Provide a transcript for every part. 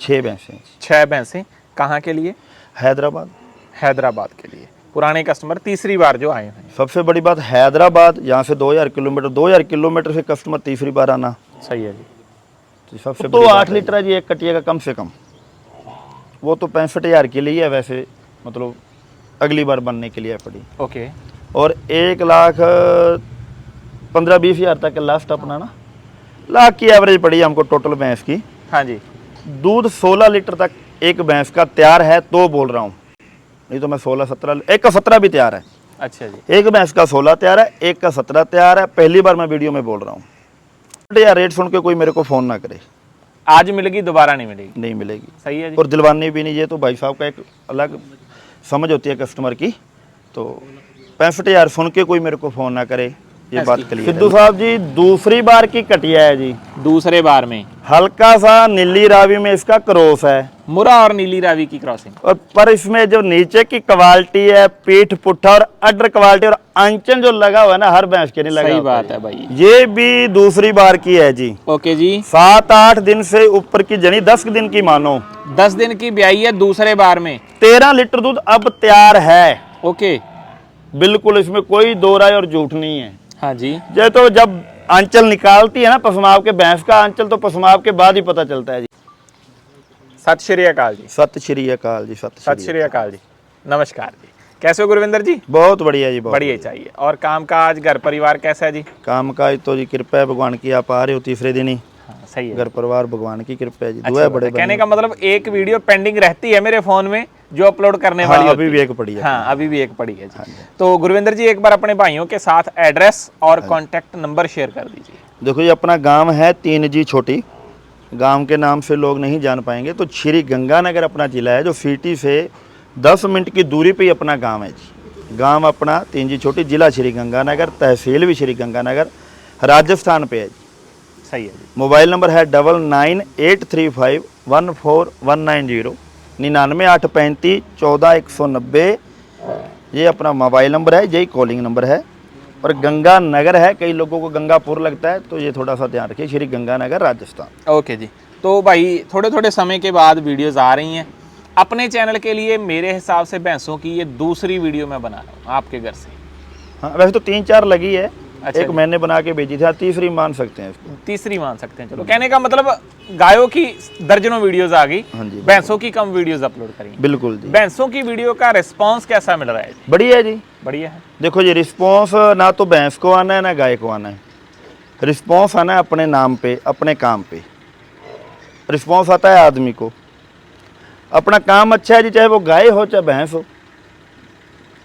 6 भैंसें। 6 भैंसें। कहाँ के लिए? हैदराबाद। हैदराबाद के लिए। पुराने कस्टमर, तीसरी बार जो आए हैं। सबसे बड़ी बात हैदराबाद, यहाँ से 2000 किलोमीटर, 2000 किलोमीटर से कस्टमर तीसरी बार आना। सही है जी। तो सबसे तो 8 लीटर है जी एक कटिया का कम से कम। वो तो 65,000 के लिए है वैसे, मतलब अगली बार बनने के लिए पड़ी। ओके। और 1,15,20,000 तक लास्ट अपना ना, लाख की एवरेज पड़ी हमको टोटल भैंस की। हाँ जी। दूध 16 लीटर तक एक भैंस का तैयार है तो बोल रहा हूँ, नहीं तो मैं 16-17, एक का 17 भी तैयार है। अच्छा जी। एक भैंस का 16 तैयार है, एक का 17 तैयार है। पहली बार मैं वीडियो में बोल रहा हूँ। या रेट सुन के कोई मेरे को फ़ोन ना करे। आज मिलेगी, दोबारा नहीं मिलेगी। नहीं मिलेगी। सही है जी। और दिलवानी भी नहीं, ये तो भाई साहब का एक अलग समझ होती है कस्टमर की। तो 65,000 सुन के कोई मेरे को फ़ोन ना करे, ये बात क्लियर है। सिद्धू साहब जी दूसरी बार की कटिया है जी, दूसरे बार में। हल्का सा नीली रावी में इसका क्रॉस है, मुरा और नीली रावी की क्रॉसिंग। और पर इसमें जो नीचे की क्वालिटी है, पीठ पुट्ठा और अडर क्वालिटी और आंचल जो लगा हुआ है ना, हर भैंस के नहीं लगा। सही बात है भाई। ये भी दूसरी बार की है जी। ओके जी। 7-8 दिन से ऊपर की जनी, 10 दिन की मानो, 10 दिन की ब्याई है दूसरे बार में। 13 लीटर दूध अब तैयार है। ओके। बिल्कुल इसमें कोई दो राय और झूठ नहीं है। हाँ जी। ये तो जब आंचल निकालती है ना पसमाव के, भैंस का आंचल तो पसमाव के बाद ही पता चलता है जी। सत श्री अकाल जी। सत श्री अकाल जी। सत श्री अकाल जी। नमस्कार जी। कैसे हो गुरविंदर जी? बहुत बढ़िया जी, बहुत बढ़िया चाहिए। और काम काज, घर परिवार कैसा है जी? काम काज तो जी कृपा है भगवान की, आप आ रहे हो तीसरे दिन ही। हाँ, सही है। घर परिवार भगवान की कृपा है जी। अच्छा, दुआ बड़े कहने का मतलब एक वीडियो पेंडिंग रहती है मेरे फोन में जो अपलोड करने वाली अभी भी एक पड़ी है। हाँ, अभी भी एक पड़ी है जी। तो गुरविंदर जी एक बार अपने भाइयों के साथ एड्रेस और कॉन्टेक्ट नंबर शेयर कर दीजिए। देखो ये अपना गांव है 3G छोटी, गांव के नाम से लोग नहीं जान पाएंगे। तो श्री गंगानगर अपना जिला है, जो सिटी से 10 मिनट की दूरी पे ही अपना गांव है जी। गांव अपना 3G छोटी, जिला श्री गंगानगर, तहसील भी श्री गंगानगर, राजस्थान पे है जी। सही है जी। मोबाइल नंबर है 9983514190, 9985314190। ये अपना मोबाइल नंबर है, यही कॉलिंग नंबर है। और गंगानगर है, कई लोगों को गंगापुर लगता है, तो ये थोड़ा सा ध्यान रखिए, श्री गंगानगर राजस्थान। ओके जी। तो भाई थोड़े थोड़े समय के बाद वीडियोस आ रही हैं अपने चैनल के लिए। मेरे हिसाब से भैंसों की ये दूसरी वीडियो मैं बना रहा हूँ आपके घर से। हाँ वैसे तो 3-4 लगी है। अच्छा, एक मैंने बना के भेजी थी, तीसरी मान सकते हैं इसको। तीसरी मान सकते हैं। चलो, कहने का मतलब गायों की दर्जनों वीडियोस आ गई, हाँ जी, भैंसों की कम वीडियोस अपलोड करी। बिल्कुल जी। भैंसों की वीडियो का रिस्पांस कैसा मिल रहा है? बढ़िया है जी। बढ़िया है। देखो ये रिस्पॉन्स ना तो भैंस को आना है ना गाय को आना है, रिस्पॉन्स आना है अपने नाम पे, अपने काम पे। रिस्पॉन्स आता है आदमी को, अपना काम अच्छा है जी, चाहे वो गाय हो चाहे भैंस हो,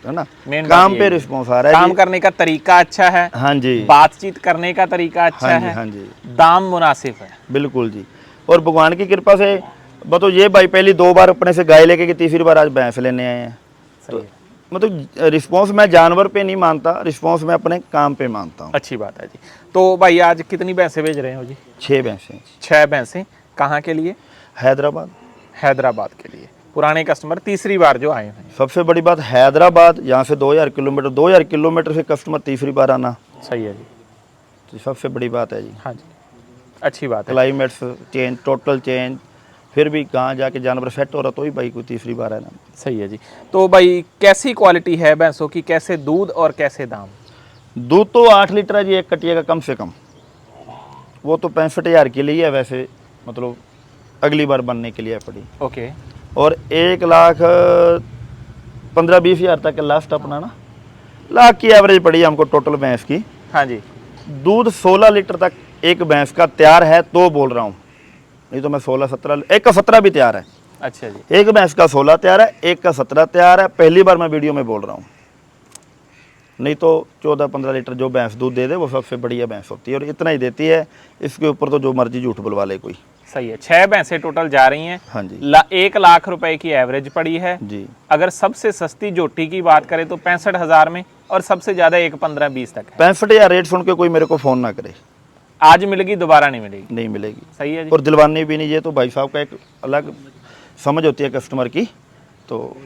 है ना। काम पे रिस्पॉन्स आ रहा है। काम करने का तरीका अच्छा है। हाँ जी। बातचीत करने का तरीका अच्छा है। हाँ जी। दाम मुनासिब है। बिल्कुल जी। और भगवान की कृपा से बताओ, ये भाई पहली 2 बार अपने से गाय लेके, तीसरी बार आज भैंस लेने आए हैं। सही है। मतलब रिस्पॉन्स मैं जानवर पे नहीं मानता, रिस्पॉन्स मैं अपने काम पे मानता हूँ। अच्छी बात है जी। तो भाई आज कितनी भैंसें भेज रहे हो जी? 6 भैंसें। 6 भैंसें। कहाँ के लिए? हैदराबाद। हैदराबाद के लिए। पुराने कस्टमर, तीसरी बार जो आए हैं। सबसे बड़ी बात हैदराबाद, यहाँ से 2000 किलोमीटर, 2000 किलोमीटर से कस्टमर तीसरी बार आना। सही है जी। तो सबसे बड़ी बात है जी। हाँ जी, अच्छी बात है। क्लाइमेट्स चेंज, टोटल चेंज, फिर भी कहाँ जाके जानवर सेट हो रहा तो ही भाई कोई तीसरी बार है ना। सही है जी। तो भाई कैसी क्वालिटी है भैंसों की, कैसे दूध और कैसे दाम? दूध तो 8 लीटर है जी एक कटिया का कम से कम। वो तो 65,000 के लिए है वैसे, मतलब अगली बार बनने के लिए पड़ी। ओके। और 1,15,20,000 तक लास्ट अपना ना, लाख की एवरेज पड़ी हमको टोटल भैंस की। हाँ जी। दूध 16 लीटर तक एक भैंस का तैयार है तो बोल रहा हूँ, नहीं तो मैं 16-17, एक का 17 भी तैयार है। अच्छा जी। एक भैंस का 16 तैयार है, एक का 17 तैयार है। पहली बार मैं वीडियो में बोल रहा हूँ, नहीं तो 14-15 लीटर जो भैंस दूध दे दे वो सबसे बढ़िया भैंस होती है, और इतना ही देती है। इसके ऊपर तो जो मर्जी झूठ बुलवा ले कोई। सही है। 6 भैंसें टोटल जा रही हैं। हाँ जी। 1 लाख रुपए की एवरेज पड़ी है जी। अगर सबसे सस्ती जोटी की बात करें तो 65,000 में, और सबसे ज्यादा 1,15,20 तक है। 65,000 रेट सुन के कोई मेरे को फ़ोन ना करे। आज मिलेगी, दोबारा नहीं मिलेगी। नहीं मिलेगी। सही है जी। और दिलवानी भी नहीं, ये तो भाई साहब का एक अलग समझ होती है कस्टमर की। तो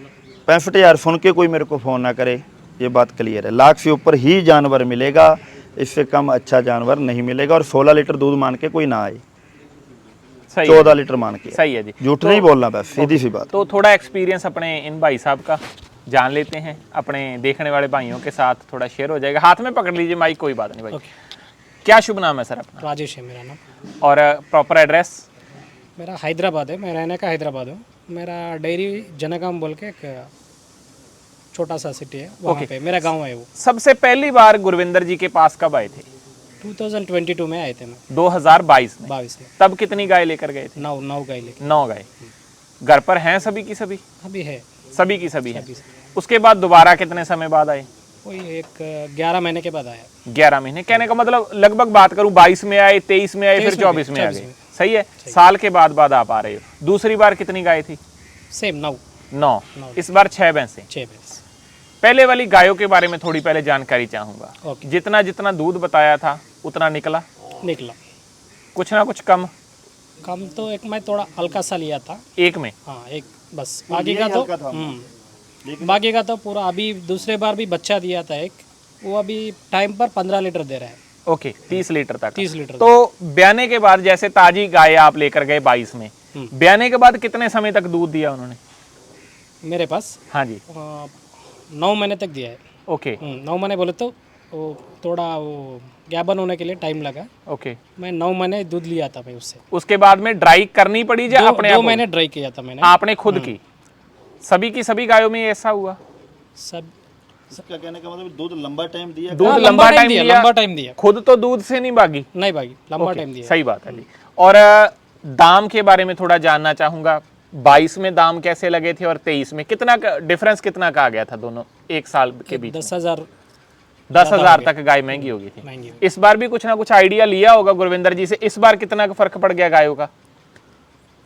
65,000 सुन के कोई मेरे को फ़ोन ना करे, ये बात क्लियर है। लाख से ऊपर ही जानवर मिलेगा, इससे कम अच्छा जानवर नहीं मिलेगा। और 16 लीटर दूध मान के कोई ना आए। सही 14 लीटर मान के। सही है जी, झूठ नहीं बोलना, बस सीधी सी बात। तो थोड़ा एक्सपीरियंस अपने इन भाई साहब का जान लेते हैं, अपने देखने वाले भाइयों के साथ थोड़ा शेयर हो जाएगा। हाथ में पकड़ लीजिए माइक, कोई बात नहीं भाई। क्या शुभ नाम है सर अपना? राजेश है मेरा नाम। और प्रॉपर एड्रेस? मेरा हैदराबाद है, मैं रहने का हैदराबाद हूँ। मेरा डेयरी जनगाम बोल के एक छोटा सा सिटी है, वहाँ पे मेरा गांव है वो। सबसे पहली बार गुरविंदर जी के पास कब आए थे? 2022 में आए थे मैं, 2022 में। 22 में। तब कितनी गाय लेकर गए थे? 9 गाय लेके। 9 गाय। घर पर हैं सभी की सभी? अभी है सभी की सभी हैं। अभी से। उसके बाद दोबारा कितने समय बाद आए? कोई एक 11 महीने के बाद आया। 11 महीने, कहने का मतलब लगभग बात करूं 22 में आए, 23 में आए, फिर 24 में आ गए। सही है, साल के बाद आप आ रहे हो। दूसरी बार कितनी गाय थी? सेम 9। 9। इस बार 6 भैंसें। 6 भैंस। पहले वाली गायों के बारे में थोड़ी पहले जानकारी चाहूंगा। ओके। जितना जितना दूध बताया था उतना निकला? निकला कुछ ना कुछ कम? कम तो एक मैं थोड़ा हल्का सा लिया था एक में? हाँ, एक बस। बाकी का तो बाकी का तो पूरा। अभी दूसरे बार भी बच्चा दिया था एक, वो अभी टाइम पर 15 लीटर दे रहा है। ओके, 30 लीटर तक। 30 लीटर। तो ब्याने के बाद जैसे ताजी गाय आप लेकर गए 22 में, ब्याने के बाद कितने समय तक दूध दिया उन्होंने मेरे पास? हाँ जी। 9 महीने तक दिया है। ओके 9 महीने बोले तो वो थोड़ा वो ज्ञापन होने के लिए टाइम लगा। ओके। मैं 9 महीने दूध लिया था भाई उससे। उसके बाद में ड्राई करनी पड़ी या अपने 2 महीने ड्राई किया था मैंने। आपने खुद की? सभी की सभी गायों में ऐसा हुआ? सब सबका कहने का मतलब दूध लंबा टाइम दिया। दूध लंबा टाइम दिया? लंबा टाइम दिया। खुद तो दूध से नहीं भागी? नहीं भागी, लंबा टाइम दिया। सही बात है जी। और दाम के बारे में थोड़ा जानना चाहूंगा। 22 में दाम कैसे लगे थे और 23 में कितना डिफरेंस कितना का आ गया था दोनों एक साल के बीच? 10,000 तक गाय महंगी हो गई थी। महंगी। इस बार भी कुछ ना कुछ आइडिया लिया होगा गुरविंदर जी से, इस बार कितना का फर्क पड़ गया गायों का?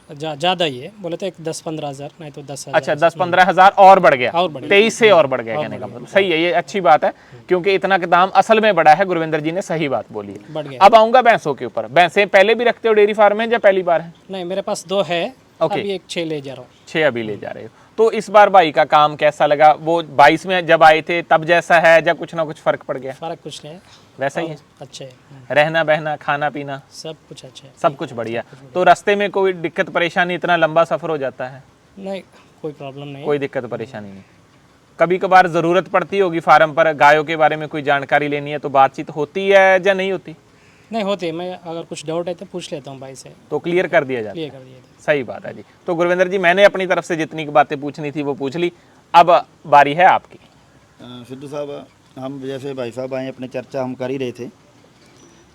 ज्यादा ही है, बोले तो एक 10-15 हज़ार, नहीं तो 10,000। अच्छा, 10-15 हज़ार और बढ़ गया। और बढ़ गया। 23 से और बढ़ गया, कहने का मतलब सही है, ये अच्छी बात है क्योंकि इतना का दाम असल में बढ़ा है। गुरविंदर जी ने सही बात बोली है। बढ़ गया। अब आऊंगा भैंसों के ऊपर। भैंसें पहले भी रखते हो डेयरी फार्म में या पहली बार है? नहीं, मेरे पास 2 है। ओके। अभी एक 6 ले जा रहा हूँ। 6 अभी ले जा रहे हो। तो इस बार भाई का काम कैसा लगा? वो 22 में जब आए थे तब जैसा है या कुछ ना कुछ फर्क पड़ गया? फर्क कुछ नहीं है, वैसा ही है? अच्छा है। रहना बहना खाना पीना सब कुछ अच्छा है। सब कुछ बढ़िया। तो रास्ते में कोई दिक्कत परेशानी? इतना लंबा सफर हो जाता है, नहीं कोई प्रॉब्लम नहीं। कोई दिक्कत परेशानी नहीं? कभी कभार जरूरत पड़ती होगी फार्म पर गायों के बारे में कोई जानकारी लेनी है तो बातचीत होती है या नहीं होती? नहीं होती है, मैं अगर कुछ डाउट है तो पूछ लेता हूँ भाई से, तो क्लियर कर दिया जाता है। क्लियर कर दिया था। सही बात है जी। तो गुरविंदर जी, मैंने अपनी तरफ से जितनी बातें पूछनी थी वो पूछ ली, अब बारी है आपकी। सिद्धू साहब, हम जैसे भाई साहब आए अपने चर्चा हम कर ही रहे थे।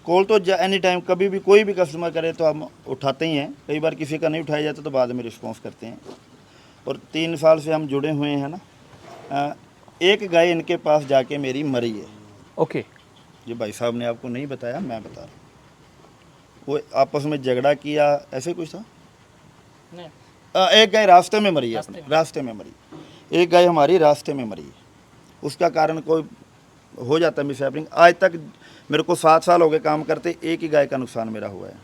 कॉल तो एनी टाइम कभी भी कोई भी कस्टमर करे तो हम उठाते ही हैं। कई बार किसी का नहीं उठाया जाता तो बाद में रिस्पॉन्स करते हैं। और 3 साल से हम जुड़े हुए हैं ना। एक गाय इनके पास जाके मेरी मरी है। ओके। ये भाई साहब ने आपको नहीं बताया, मैं बता रहा हूँ। वो आपस में झगड़ा किया, ऐसे कुछ था। नहीं, एक गाय रास्ते में मरी है, रास्ते में मरी। एक गाय हमारी रास्ते में मरी है। उसका कारण कोई हो जाता है मिसहैपनिंग। आज तक मेरे को 7 साल हो गए काम करते, एक ही गाय का नुकसान मेरा हुआ है।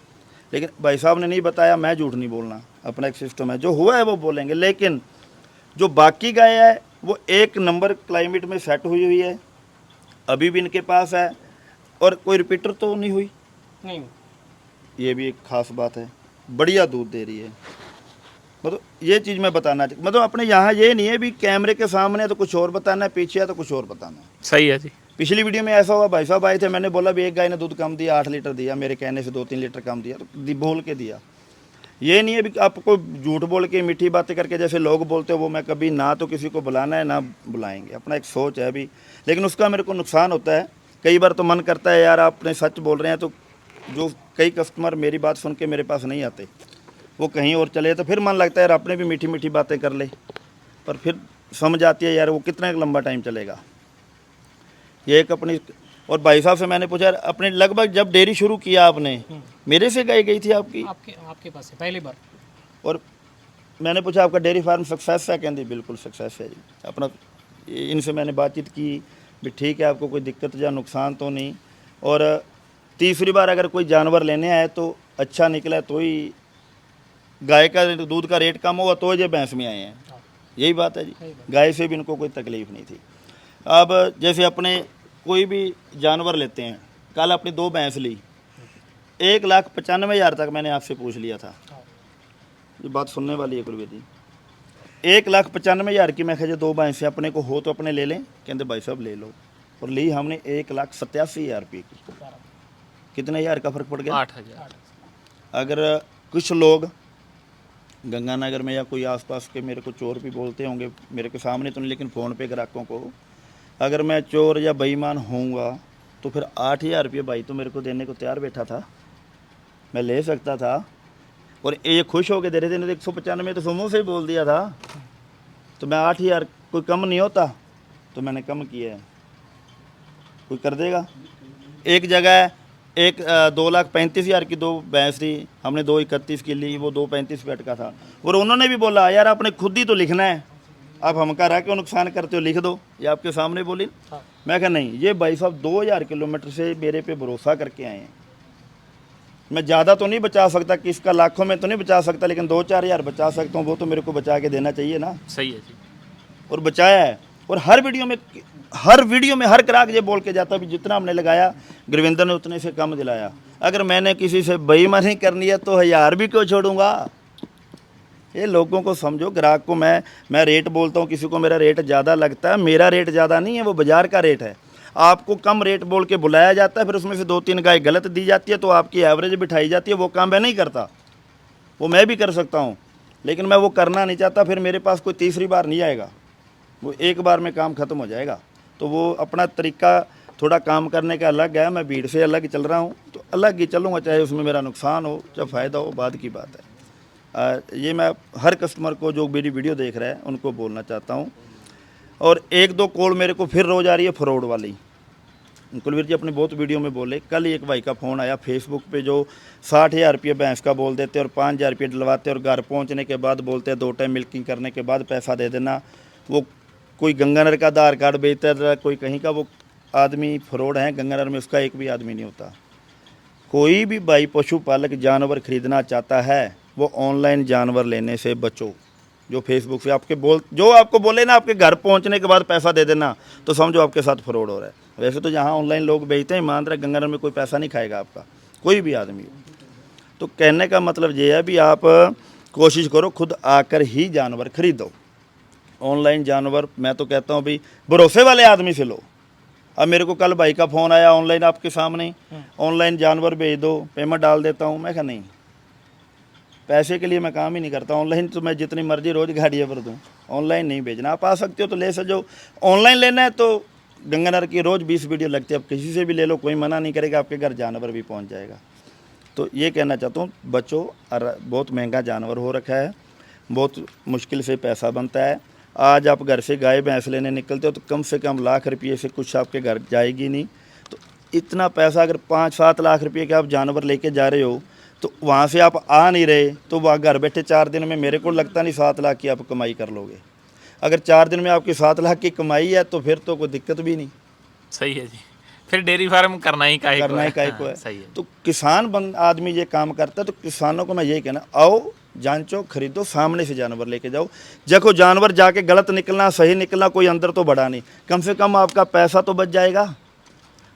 लेकिन भाई साहब ने नहीं बताया, मैं झूठ नहीं बोलना, अपना एक सिस्टम है, जो हुआ है वो बोलेंगे। लेकिन जो बाकी गाय है वो 1 नंबर क्लाइमेट में सेट हुई हुई है, अभी भी इनके पास है और कोई रिपीटर तो नहीं हुई। नहीं, ये भी एक ख़ास बात है, बढ़िया दूध दे रही है। मतलब ये चीज़ मैं बताना मतलब अपने यहाँ ये नहीं है भी कैमरे के सामने तो कुछ और बताना है, पीछे है तो कुछ और बताना है। सही है जी। पिछली वीडियो में ऐसा हुआ, भाई साहब आए थे, मैंने बोला भी एक गाय ने दूध कम दिया, 8 लीटर दिया, मेरे कहने से 2-3 लीटर कम दिया, तो बोल के दिया। ये नहीं है भी आपको झूठ बोल के मीठी बातें करके जैसे लोग बोलते हो वो मैं कभी ना तो किसी को बुलाना है ना बुलाएंगे, अपना एक सोच है अभी। लेकिन उसका मेरे को नुकसान होता है। कई बार तो मन करता है यार आपने सच बोल रहे हैं, तो जो कई कस्टमर मेरी बात सुन के मेरे पास नहीं आते, वो कहीं और चले, तो फिर मन लगता है यार अपने भी मीठी मीठी बातें कर ले, पर फिर समझ आती है यार वो कितना लंबा टाइम चलेगा। ये एक अपनी। और भाई साहब से मैंने पूछा यार अपने लगभग जब डेयरी शुरू किया आपने, मेरे से गाय गई थी आपकी? आपके पास है पहली बार। और मैंने पूछा आपका डेयरी फार्म सक्सेस है? कहते बिल्कुल सक्सेस है जी। अपना इनसे मैंने बातचीत की भी ठीक है, आपको कोई दिक्कत या नुकसान तो नहीं। और तीसरी बार अगर कोई जानवर लेने आए तो अच्छा निकला, तो ही गाय का दूध का रेट कम हुआ तो ये भैंस में आए हैं। यही बात है जी, गाय से भी इनको कोई तकलीफ नहीं थी। अब जैसे अपने कोई भी जानवर लेते हैं, कल अपनी 2 भैंस ली, 1,95,000 तक मैंने आपसे पूछ लिया था। ये बात सुनने वाली है कुलवीर जी। 1,95,000 की मैं जो 2 भैंसें अपने को हो तो अपने ले लें, कहते भाई साहब ले लो, और ली हमने 1,87,000 रुपये की। कितने हज़ार का फ़र्क पड़ गया? 8,000। अगर कुछ लोग गंगानगर में या कोई आसपास के मेरे को चोर भी बोलते होंगे, मेरे के सामने तो नहीं लेकिन फ़ोन पे ग्राहकों को, अगर मैं चोर या बेईमान होऊंगा तो फिर 8,000 रुपये भाई तो मेरे को देने को तैयार बैठा था, मैं ले सकता था, और ये खुश होकर दे रहे थे। 195 तो सुमो से ही बोल दिया था, तो मैं 8,000 कोई कम नहीं होता, तो मैंने कम किया है। कोई कर देगा? एक जगह 2,35,000 की 2 भैंस थी, हमने 2,31 की ली, वो 2,35 पेट का था, और उन्होंने भी बोला यार आपने खुद ही तो लिखना है, आप हम कह रहा क्यों नुकसान करते हो, लिख दो। ये आपके सामने बोली। मैं कहा नहीं, ये भाई साहब 2,000 किलोमीटर से मेरे पे भरोसा करके आए हैं। मैं ज़्यादा तो नहीं बचा सकता, किसका लाखों में तो नहीं बचा सकता, लेकिन 2-4 हज़ार बचा सकता हूँ, वो तो मेरे को बचा के देना चाहिए ना। सही है जी। और बचाया है। और हर वीडियो में हर ग्राहक ये बोल के जाता भी जितना हमने लगाया गुरविंदर ने उतने से कम दिलाया। अगर मैंने किसी से बेईमानी करनी है तो 1,000 भी क्यों छोड़ूंगा? ये लोगों को समझो। ग्राहक को मैं रेट बोलता हूँ, किसी को मेरा रेट ज़्यादा लगता है, मेरा रेट ज़्यादा नहीं है, वो बाज़ार का रेट है। आपको कम रेट बोल के बुलाया जाता है, फिर उसमें से 2-3 गाय गलत दी जाती है तो आपकी एवरेज बिठाई जाती है। वो काम मैं नहीं करता, वो मैं भी कर सकता हूँ, लेकिन मैं वो करना नहीं चाहता। फिर मेरे पास कोई तीसरी बार नहीं आएगा, वो एक बार में काम ख़त्म हो जाएगा। तो वो अपना तरीका थोड़ा काम करने का अलग है। मैं भीड़ से अलग ही चल रहा हूँ, तो अलग ही चलूँगा, चाहे उसमें मेरा नुकसान हो चाहे फ़ायदा हो, बाद की बात है। ये मैं हर कस्टमर को जो मेरी वीडियो देख रहे हैं उनको बोलना चाहता हूँ। और 1-2 कॉल मेरे को फिर रोज़ आ रही है फ्रॉड वाली। कुलवीर जी अपने बहुत वीडियो में बोले, कल एक भाई का फ़ोन आया फेसबुक पे जो 60,000 रुपये भैंस का बोल देते और 5,000 रुपये डलवाते और घर पहुंचने के बाद बोलते हैं 2 टाइम मिल्किंग करने के बाद पैसा दे देना। वो कोई गंगानगर का आधार कार्ड बेचता था, कोई कहीं का। वो आदमी फ्रॉड है, गंगानगर में उसका एक भी आदमी नहीं होता। कोई भी भाई पशुपालक जानवर खरीदना चाहता है, वो ऑनलाइन जानवर लेने से बचो। जो फेसबुक से जो आपको बोले ना आपके घर पहुंचने के बाद पैसा दे देना, तो समझो आपके साथ फ्रॉड हो रहा है। वैसे तो जहाँ ऑनलाइन लोग बेचते हैं ईमानदार, गंगानगर में कोई पैसा नहीं खाएगा आपका, कोई भी आदमी हो। तो कहने का मतलब ये है भी आप कोशिश करो खुद आकर ही जानवर खरीदो। ऑनलाइन जानवर मैं तो कहता हूँ भाई भरोसे वाले आदमी से लो। अब मेरे को कल भाई का फ़ोन आया ऑनलाइन, आपके सामने, ऑनलाइन जानवर भेज दो, पेमेंट डाल देता हूँ। मैं कहा नहीं, पैसे के लिए मैं काम ही नहीं करता। ऑनलाइन तो मैं जितनी मर्जी रोज़ गाड़ियाँ भर दूँ, ऑनलाइन नहीं भेजना। आप आ सकते हो तो ले सको, ऑनलाइन लेना है तो गंगानगर की रोज़ 20 वीडियो लगती है, आप किसी से भी ले लो, कोई मना नहीं करेगा, आपके घर जानवर भी पहुंच जाएगा। तो ये कहना चाहता हूँ बच्चों, बहुत महंगा जानवर हो रखा है, बहुत मुश्किल से पैसा बनता है। आज आप घर से गाय भैंस लेने निकलते हो तो कम से कम लाख रुपये से कुछ आपके घर जाएगी नहीं। तो इतना पैसा अगर 5-7 लाख रुपये के आप जानवर लेके जा रहे हो, तो वहाँ से आप आ नहीं रहे, तो वहाँ घर बैठे 4 दिन में मेरे को लगता नहीं 7 लाख की आप कमाई कर लोगे। अगर 4 दिन में आपकी 7 लाख की कमाई है तो फिर तो कोई दिक्कत भी नहीं। सही है जी। फिर डेयरी फार्म करना ही काहे को है। सही है। तो किसान आदमी ये काम करता है, तो किसानों को मैं यही कहना, आओ जांचो, खरीदो, सामने से जानवर लेके जाओ। देखो जानवर जाके गलत निकलना सही निकलना कोई अंदर तो बड़ा नहीं, कम से कम आपका पैसा तो बच जाएगा,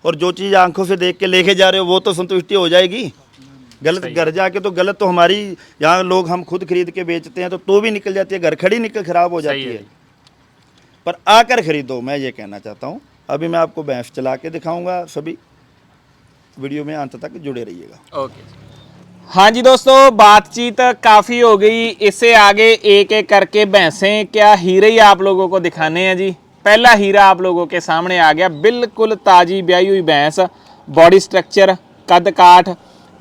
और जो चीज़ आंखों से देख के लेके जा रहे हो वो तो संतुष्टि हो जाएगी। गलत घर जाके तो गलत तो हमारी, यहाँ लोग हम खुद खरीद के बेचते हैं तो भी निकल जाती है, घर खड़ी निकल खराब हो जाती है। पर आकर खरीदो, मैं ये कहना चाहता हूँ। अभी मैं आपको भैंस चला के दिखाऊंगा, सभी वीडियो में अंत तक जुड़े रहिएगा। ओके। हाँ जी दोस्तों, बातचीत काफ़ी हो गई, इससे आगे एक एक करके भैंसें क्या हीरे ही आप लोगों को दिखाने हैं जी। पहला हीरा आप लोगों के सामने आ गया, बिल्कुल ताज़ी ब्याई हुई भैंस, बॉडी स्ट्रक्चर, कद काठ,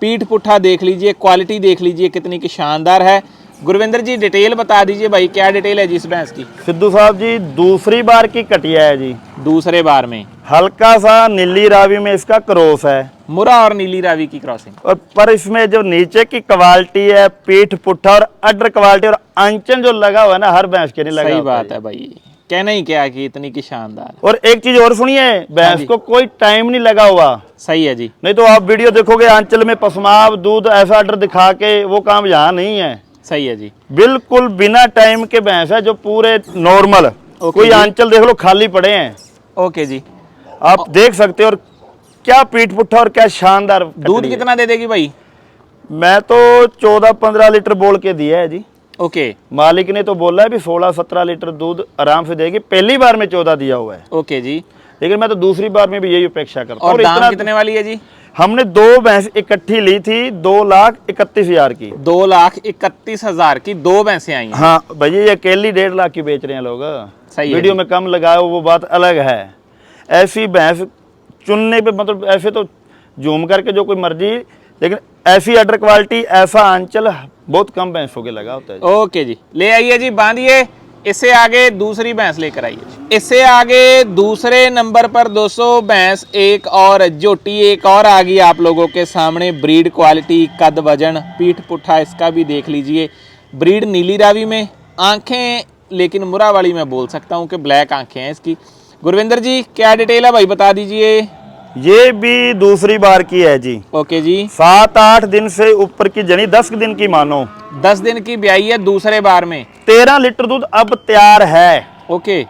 पीठ पुट्ठा देख लीजिए, क्वालिटी देख लीजिए कितनी की शानदार है। गुरविंदर जी डिटेल बता दीजिए भाई, क्या डिटेल है जी इस भैंस की? सिद्धू साहब जी दूसरी बार की कटिया है जी, दूसरे बार में। हल्का सा नीली रावी में इसका क्रॉस है, मुरा और नीली रावी की क्रॉसिंग। और पर इसमें जो नीचे की क्वालिटी है, पीठ पुट्ठा और अडर क्वालिटी और आंचन जो लगा हुआ है ना, हर भैंस के नहीं लगा। सही बात है भाई, कहना ही क्या कि इतनी की शानदार। और एक चीज और सुनिए, भैंस को कोई टाइम नहीं लगा हुआ। सही है जी। नहीं तो आप वीडियो देखोगे आंचल में पसमाव दूध ऐसा अडर दिखा के, वो काम यहाँ नहीं है। सही है जी। बिल्कुल बिना टाइम के भैंस है, जो पूरे नॉर्मल, कोई आंचल देख लो खाली पड़े हैं। ओके जी, आप देख सकते हो। और क्या पीठ पुट्ठा और क्या शानदार। दूध कितना दे देगी भाई? मैं तो 14-15 लीटर बोल के दिया है जी। ओके मालिक ने तो बोला है भी 16-17 लीटर दूध आराम से देगी। पहली बार में 14 दिया हुआ है, ओके जी। लेकिन मैं तो दूसरी बार में भी यही अपेक्षा करता हूँ। और दाम कितने वाली है जी? हमने 2 भैंस इकट्ठी ली थी 2,31,000 की। 2,31,000 की 2 भैंसें आई हैं। हाँ भैया, ये अकेली 1.5 लाख की बेच रहे हैं लोग। सही है वीडियो जी। में कम लगाओ वो बात अलग है। ऐसी भैंस चुनने पे मतलब ऐसे तो जूम करके जो कोई मर्जी, लेकिन ऐसी अडर क्वालिटी, ऐसा आंचल बहुत कम भैंसों के लगा होता है जी। ओके जी, ले आइए जी, बांधिए। इससे आगे दूसरी भैंस लेकर आइए। इससे आगे दूसरे नंबर पर 200 भैंस एक और जोटी एक और आ गई आप लोगों के सामने। ब्रीड क्वालिटी, कद, वजन, पीठ पुट्ठा इसका भी देख लीजिए। ब्रीड नीली रावी में, आंखें लेकिन मुरा वाली मैं बोल सकता हूँ कि ब्लैक आंखें हैं इसकी। गुरविंदर जी क्या डिटेल है भाई बता दीजिए। ये भी दूसरी बार की है जी। ओके जी, 7-8 दिन से ऊपर की जनी, 10 दिन की मानो, 10 दिन की ब्याई है दूसरे बार में। 13 लीटर दूध अब तैयार है। ओके,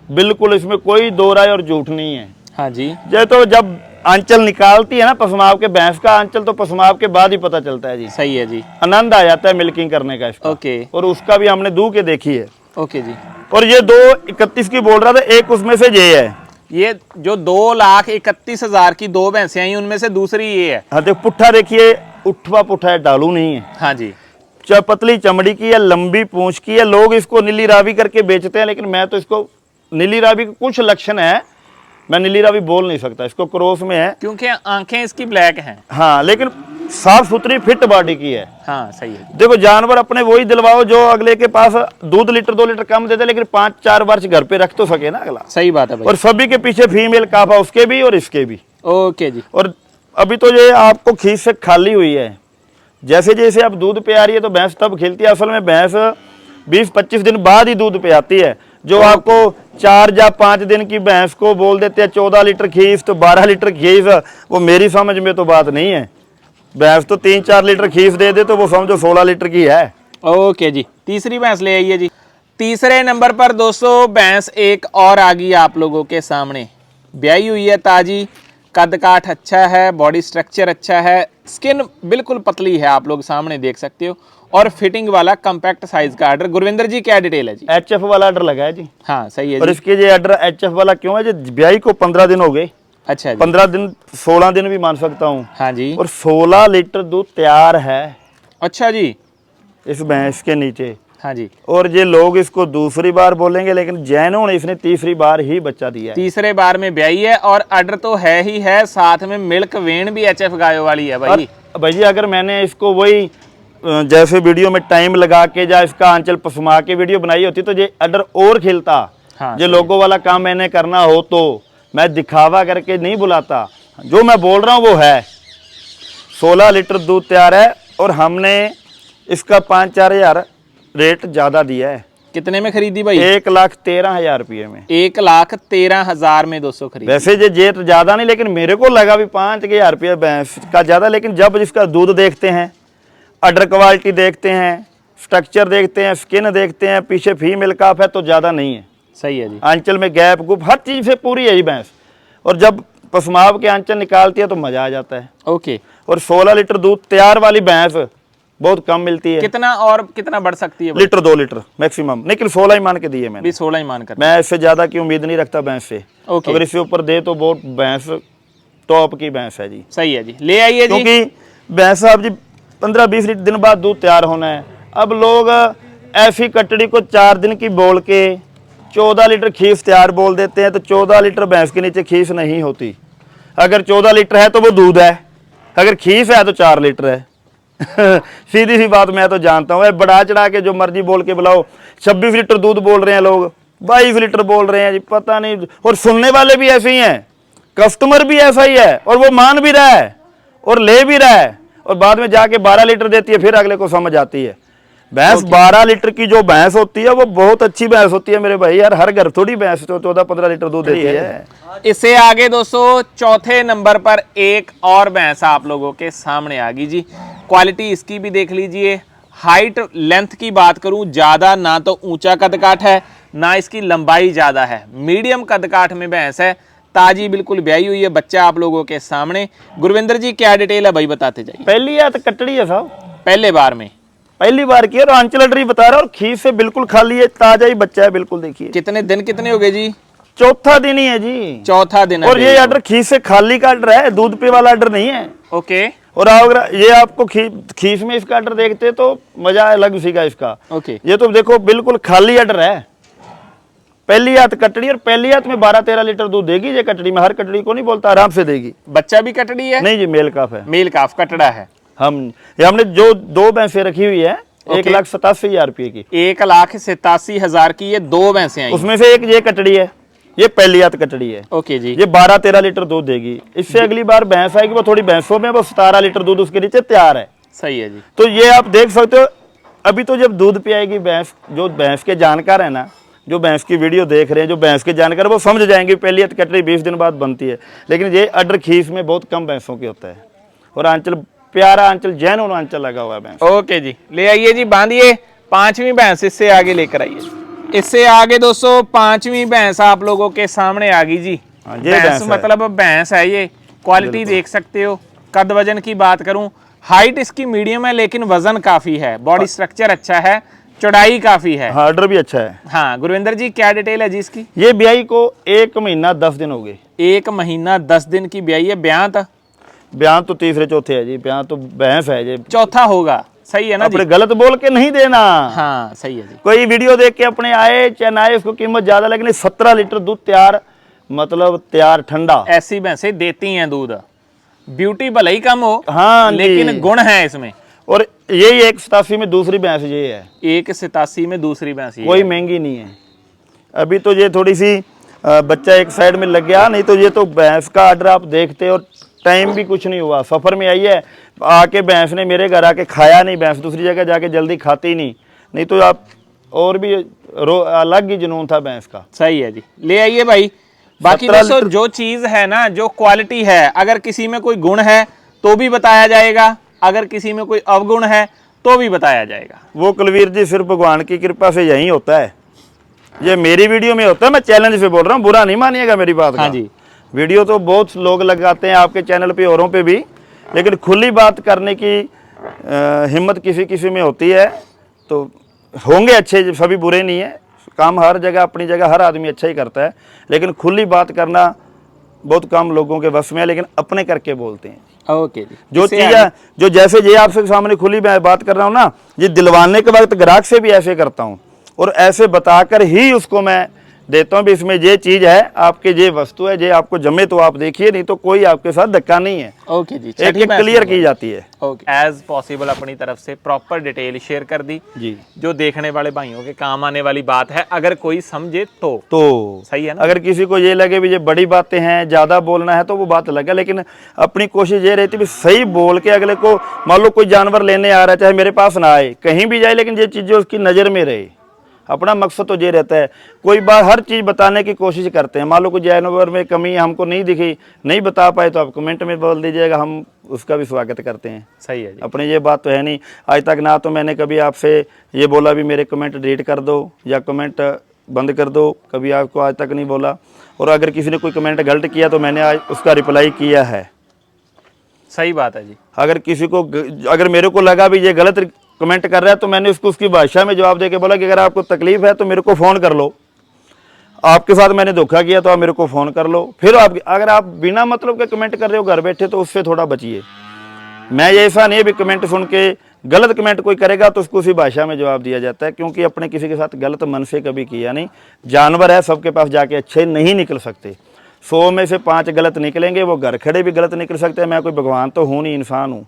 बिल्कुल इसमें कोई दो राय और झूठ नहीं है। हाँ जी, ये तो जब आंचल निकालती है ना पसमाव के, भैंस का आंचल तो पसमाव के बाद ही पता चलता है जी। सही है जी। आनंद आ जाता है मिल्किंग करने का इसका। ओके और उसका भी हमने दूह के देखी है। ओके जी। और ये 2,31 की बोल रहा था, एक उसमें से ये है। ये जो 2,31,000 की 2 भैंसें आई उनमें से दूसरी ये है। हाँ, देखो पुट्ठा देखिए, उठवा पुट्ठा है, डालू नहीं है। हाँ जी, पतली चमड़ी की है, लंबी पूंछ की है। लोग इसको नीली रावी करके बेचते हैं, लेकिन मैं तो इसको नीली रावी के कुछ लक्षण है, मैं नीली रावी बोल नहीं सकता, इसको क्रॉस में है। क्योंकि आंखें इसकी ब्लैक हैं। हाँ, लेकिन साफ सुथरी फिट बॉडी की है। हाँ सही है। देखो जानवर अपने वही दिलवाओ जो अगले के पास दूध लीटर 2 लीटर कम देते, लेकिन 5-4 वर्ष घर पे रख तो सके ना अगला। सही बात है भाई। और सभी के पीछे फीमेल काफा, उसके भी और इसके भी। ओके जी। और अभी तो ये आपको खींच से खाली हुई है। जैसे जैसे अब दूध पे आ रही है तो भैंस तब खिलती है। असल में भैंस 20-25 दिन बाद ही दूध पे आती है। जो आपको 4 या 5 दिन की भैंस को बोल देते हैं 14 लीटर खींच तो 12 लीटर खींच, वो मेरी समझ में तो बात नहीं है। भैंस तो 3-4 लीटर खींच दे दे तो वो समझो 16 लीटर की है। ओके जी, तीसरी भैंस ले आइए जी। तीसरे नंबर पर 200 भैंस एक और आ गई आप लोगों के सामने। ब्याई हुई है, ताजी, कद काठ अच्छा है, बॉडी स्ट्रक्चर अच्छा है, स्किन बिल्कुल पतली है, आप लोग सामने देख सकते हो। और फिटिंग वाला कॉम्पैक्ट साइज का आर्डर। गुरविंदर जी क्या डिटेल है जी? HF वाला ऑर्डर लगा है जी। हाँ सही है और जी। इसके ये ऑर्डर HF वाला क्यों है? जो ब्याई को 15 दिन हो गए, अच्छा जी। 15 दिन 16 दिन भी मान सकता हूँ। हाँ जी। और 16 लीटर दूध तैयार है अच्छा जी। इस भैंस के नीचे। हाँ जी। और ये लोग इसको दूसरी बार बोलेंगे, लेकिन जैनों ने इसने तीसरी बार ही बच्चा दिया है। तीसरे बार में ब्याई है और ऑर्डर तो है ही है, साथ में मिल्क वेन भी HF गायों वाली है भाई। भाई अगर मैंने इसको वही जैसे वीडियो में टाइम लगा के या इसका आंचल पसमा के वीडियो बनाई होती तो ये ऑर्डर और खिलता। हाँ, जो लोगों वाला काम मैंने करना हो तो मैं दिखावा करके नहीं बुलाता। जो मैं बोल रहा हूँ वो है। 16 लीटर दूध तैयार है और हमने इसका 5-4 हज़ार रेट ज़्यादा दिया है। कितने में खरीदी भाई? 1,13,000 रुपये में। 1,13,000 में 200 खरीदी। वैसे ये जेट ज़्यादा नहीं, लेकिन मेरे को लगा भी 5,000 रुपये भैंस का ज़्यादा। लेकिन जब इसका दूध देखते हैं, अडर क्वालिटी देखते हैं, स्ट्रक्चर देखते हैं, स्किन देखते हैं, पीछे फीमेल काफ है तो ज़्यादा नहीं है। सही है जी। आंचल में गैप गुप हर चीज़ से पूरी है ये भैंस। और जब पसमाव के आंचल निकालती है तो मज़ा आ जाता है। ओके। और 16 लीटर दूध तैयार वाली भैंस बहुत कम मिलती है। कितना और कितना बढ़ सकती है भाई? लीटर 2 लीटर मैक्सिमम, लेकिन 16 ही मान के दिए मैंने। भी 16 ही मान कर। मैं इससे ज़्यादा की उम्मीद नहीं रखता भैंस से। ओके। अगर इससे ऊपर दे तो बहुत भैंस टॉप की भैंस है जी। सही है जी, ले आइए जी। क्योंकि भैंस साहब जी 15-20 दिन बाद दूध तैयार होना है। अब लोग ऐसी कटड़ी को 4 दिन की बोल के 14 लीटर खीस तैयार बोल देते हैं, तो 14 लीटर भैंस के नीचे खीस नहीं होती। अगर 14 लीटर है तो वो दूध है, अगर खीस है तो 4 लीटर है। सीधी सी बात मैं तो जानता हूँ। बढ़ा चढ़ा के जो मर्जी बोल के बुलाओ, 26 लीटर दूध बोल रहे हैं लोग, 22 लीटर बोल रहे हैं जी, पता नहीं। और सुनने वाले भी ऐसे ही हैं, कस्टमर भी ऐसा ही है, और वो मान भी रहा है और ले भी रहा है। और बाद में जाके 12 लीटर देती है, फिर अगले को समझ आती है। भैंस 12 लीटर की जो भैंस होती है वो बहुत अच्छी भैंस होती है मेरे भाई। यार हर घर थोड़ी भैंस तो 14-15 लीटर दूध देती है। इससे आगे दोस्तों चौथे नंबर पर एक और भैंस आप लोगों के सामने आ गई जी। क्वालिटी इसकी भी देख लीजिए। हाइट लेंथ की बात करूं, ज्यादा ना तो ऊंचा कद काठ है, ना इसकी लंबाई ज्यादा है, मीडियम कद काठ में भैंस है। ताजी बिल्कुल ब्याही हुई है, बच्चा आप लोगों के सामने। गुरविंदर जी क्या डिटेल है भाई, बताते जाइए। पहली या तो कटड़ी है साहब, पहले बार में पहली बार की है, और आंचल अडरी बता रहा है, और खीस से बिल्कुल खाली है, ताजा ही बच्चा है बिल्कुल। देखिए कितने दिन कितने हो गए जी? चौथा दिन ही है जी, चौथा दिन है। और ये ऑर्डर खीस से खाली का ऑर्डर है, दूध पे वाला ऑर्डर नहीं है। ओके और अगर ये आपको खीस में इसका ऑर्डर देखते तो मजा अलग उसी का इसका। ओके, ये तो देखो बिल्कुल खाली ऑर्डर है। पहली हाथ कटड़ी, और पहली हाथ में 12-13 लीटर दूध देगी ये कटड़ी में। हर कटड़ी को नहीं बोलता, आराम से देगी। बच्चा भी कटड़ी है? नहीं जी, मेल काफ है। मेल काफ कटड़ा है। हमने जो 2 भैंसें रखी हुई है, ओके। 1,87,000 रुपये की। 1,87,000 की ये 2 भैंसें आई। उसमें से एक ये कटड़ी है, ये पहली हाथ कटड़ी है। ओके जी। ये 12-13 लीटर दूध देगी। इससे अगली बार भैंस आएगी, वो थोड़ी भैंसों में वो 17 लीटर दूध उसके नीचे तैयार है। सही है जी। तो ये आप देख सकते हो। अभी तो जब दूध पियाएगी भैंस, जो भैंस के जानकार है ना, जो भैंस की वीडियो देख रहे हैं, जो भैंस के जानकार, वो समझ जाएंगे पहली हाथ कटड़ी 20 दिन बाद बनती है। लेकिन ये अडर खीस में बहुत कम भैंसों के होता है, और आंचल प्यारा आंचल जैन और आंचल लगा हुआ है भैंस। ओके जी, ले आइए जी, बांधिए 5वीं भैंस इससे आगे लेकर आइए। इससे आगे दोस्तों 5वीं भैंस आप लोगों के सामने आ गई जी। ये भैंस मतलब भैंस है, ये क्वालिटी देख सकते हो। कद वजन की बात करूं, हाइट इसकी मीडियम है, लेकिन वजन काफी है। बॉडी स्ट्रक्चर अच्छा है, चौड़ाई काफी है। हाँ, ऑर्डर भी अच्छा है। हाँ गुरविंदर जी क्या डिटेल है जी इसकी? ये ब्याई को 1 महीना 10 दिन हो गए। 1 महीना 10 दिन की ब्याई है। ब्याह था? ब्याह तो तीसरे चौथे है जी, ब्याह तो भैंस है जी। चौथा होगा, सही है ना जी? अपने गलत बोल के नहीं देना। हाँ सही है जी। कोई वीडियो देख के अपने आए चाहे ना आए, उसको कीमत ज्यादा, लेकिन 17 लीटर दूध तैयार, मतलब तैयार ठंडा। ऐसी भैंसें देती हैं दूध। ब्यूटी भले ही कम हो, हाँ लेकिन गुण है इसमें। और यही 187 में दूसरी भैंस ये है। 187 में दूसरी भैंस ये कोई है। महंगी नहीं है। अभी तो ये थोड़ी सी बच्चा एक साइड में लग गया, नहीं तो ये तो भैंस का ऑर्डर आप देखते, और टाइम भी कुछ नहीं हुआ। सफर में आई है, आके भैंस ने मेरे घर आके खाया नहीं, भैंस दूसरी जगह जाके जल्दी खाती नहीं तो आप और भी अलग ही जुनून था भैंस का। सही है जी, ले आइए भाई। बाकी 17 दोस्तों जो चीज है ना, जो क्वालिटी है, अगर किसी में कोई गुण है तो भी बताया जाएगा, अगर किसी में कोई अवगुण है तो भी बताया जाएगा। वो कुलवीर जी सिर्फ भगवान की कृपा से यही होता है। ये मेरी वीडियो में होता है, मैं चैलेंज से बोल रहा हूँ, बुरा नहीं मानिएगा मेरी बात का। हाँ जी। वीडियो तो बहुत लोग लगाते हैं आपके चैनल पे, औरों पे भी, लेकिन खुली बात करने की हिम्मत किसी किसी में होती है। तो होंगे अच्छे, सभी बुरे नहीं है। काम हर जगह अपनी जगह हर आदमी अच्छा ही करता है, लेकिन खुली बात करना बहुत कम लोगों के बस में है, लेकिन अपने करके बोलते हैं। ओके जी। जो चीज़ है, जो जैसे ये आपसे सामने खुली मैं बात कर रहा हूँ ना, ये दिलवाने के वक्त ग्राहक से भी ऐसे करता हूँ, और ऐसे बताकर ही उसको मैं देता हूँ भी इसमें ये चीज़ है, आपके ये वस्तु है, ये आपको जमे तो आप देखिए, नहीं तो कोई आपके साथ धक्का नहीं है। ओके जी, एक एक क्लियर की जाती है। ओके, एज पॉसिबल अपनी तरफ से प्रॉपर डिटेल शेयर कर दी जी, जो देखने वाले भाइयों के काम आने वाली बात है, अगर कोई समझे तो सही है ना। अगर किसी को ये लगे भी ये बड़ी बातें हैं, ज़्यादा बोलना है, तो वो बात अलग है, लेकिन अपनी कोशिश ये रहती है भी सही बोल के अगले को, मान लो कोई जानवर लेने आ रहा है, चाहे मेरे पास ना आए, कहीं भी जाए, लेकिन ये चीज़ जो उसकी नज़र में रहे। अपना मकसद तो ये रहता है। कोई बात हर चीज़ बताने की कोशिश करते हैं, मान लो कोई जानवर में कमी हमको नहीं दिखी, नहीं बता पाए, तो आप कमेंट में बोल दीजिएगा, हम उसका भी स्वागत करते हैं। सही है जी। अपने ये बात तो है नहीं, आज तक ना तो मैंने कभी आपसे ये बोला भी मेरे कमेंट डिलीट कर दो या कमेंट बंद कर दो, कभी आपको आज तक नहीं बोला। और अगर किसी ने कोई कमेंट गलत किया तो मैंने आज उसका रिप्लाई किया है। सही बात है जी। अगर किसी को, अगर मेरे को लगा भी ये गलत कमेंट कर रहा है, तो मैंने उसको उसकी भाषा में जवाब देके बोला कि अगर आपको तकलीफ है तो मेरे को फ़ोन कर लो, आपके साथ मैंने धोखा किया तो आप मेरे को फ़ोन कर लो। फिर आप अगर आप बिना मतलब के कमेंट कर रहे हो घर बैठे, तो उससे थोड़ा बचिए। मैं ये ऐसा नहीं भी कमेंट सुन के गलत कमेंट कोई करेगा तो उसको उसी भाषा में जवाब दिया जाता है, क्योंकि अपने किसी के साथ गलत मन से कभी किया नहीं। जानवर है, सबके पास जाके अच्छे नहीं निकल सकते। 100 में से 5 गलत निकलेंगे, वो घर खड़े भी गलत निकल सकते हैं। मैं कोई भगवान तो हूँ नहीं, इंसान हूँ।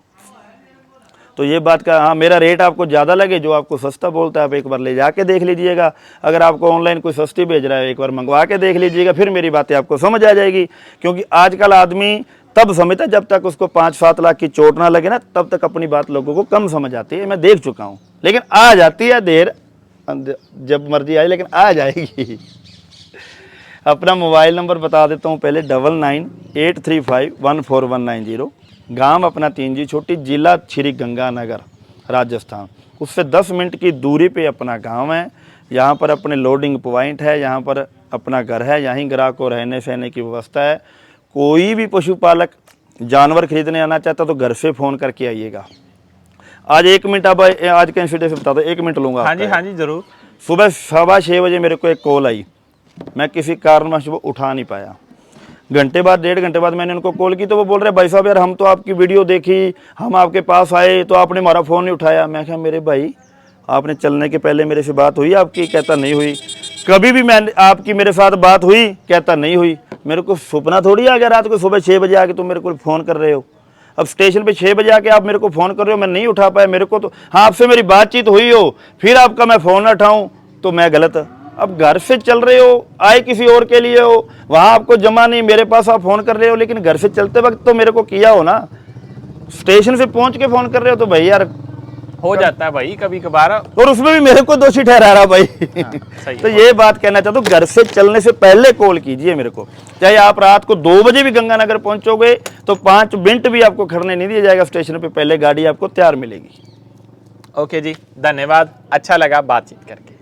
तो ये बात का, हाँ, मेरा रेट आपको ज़्यादा लगे, जो आपको सस्ता बोलता है आप एक बार ले जाके देख लीजिएगा। अगर आपको ऑनलाइन कोई सस्ती भेज रहा है, एक बार मंगवा के देख लीजिएगा, फिर मेरी बातें आपको समझ आ जाएगी। क्योंकि आजकल आदमी तब समझता है जब तक उसको 5-7 लाख की चोट ना लगे ना, तब तक अपनी बात लोगों को कम समझ आती है। मैं देख चुका हूँ, लेकिन आ जाती है देर, जब मर्जी आए, लेकिन आ जाएगी। अपना मोबाइल नंबर बता देता हूँ पहले, 9983514190। गांव अपना 3G छोटी, जिला श्री गंगानगर राजस्थान। उससे 10 मिनट की दूरी पे अपना गांव है। यहाँ पर अपने लोडिंग पॉइंट है, यहाँ पर अपना घर है, यहीं ग्राहक को रहने सहने की व्यवस्था है। कोई भी पशुपालक जानवर खरीदने आना चाहता तो घर से फ़ोन करके आइएगा। आज 1 मिनट, अब आज के इंसिडेंट से बता दो, 1 मिनट लूँगा। हाँ जी, हाँ जी, ज़रूर। सुबह 6:15 बजे मेरे को एक कॉल आई, मैं किसी कारणवश वो उठा नहीं पाया। घंटे बाद, 1.5 घंटे बाद मैंने उनको कॉल की तो वो बोल रहे भाई साहब यार हम तो आपकी वीडियो देखी, हम आपके पास आए तो आपने हमारा फ़ोन नहीं उठाया। मैं कहा मेरे भाई आपने चलने के पहले मेरे से बात हुई आपकी? कहता नहीं हुई। कभी भी मैं आपकी मेरे साथ बात हुई? कहता नहीं हुई। मेरे को सपना थोड़ी आ गया रात को सुबह 6 बजे आके तुम मेरे को फ़ोन कर रहे हो। अब स्टेशन पे 6 बजे आके आप मेरे को फ़ोन कर रहे हो, मैं नहीं उठा पाया। मेरे को तो हाँ आपसे मेरी बातचीत हुई हो, फिर आपका मैं फ़ोन ना उठाऊँ तो मैं गलत। अब घर से चल रहे हो, आए किसी और के लिए हो, वहाँ आपको जमा नहीं, मेरे पास आप फ़ोन कर रहे हो, लेकिन घर से चलते वक्त तो मेरे को किया हो ना। स्टेशन से पहुँच के फ़ोन कर रहे हो तो भाई यार हो जाता है भाई कभी कभार, और उसमें भी मेरे को दोषी ठहरा रहा भाई। सही तो ये बात कहना चाहता हूँ, घर से चलने से पहले कॉल कीजिए मेरे को। चाहे आप रात को 2 बजे भी गंगानगर पहुंचोगे तो 5 मिनट भी आपको खड़ने नहीं दिया जाएगा स्टेशन पे, पहले गाड़ी आपको तैयार मिलेगी। ओके जी, धन्यवाद, अच्छा लगा बातचीत करके।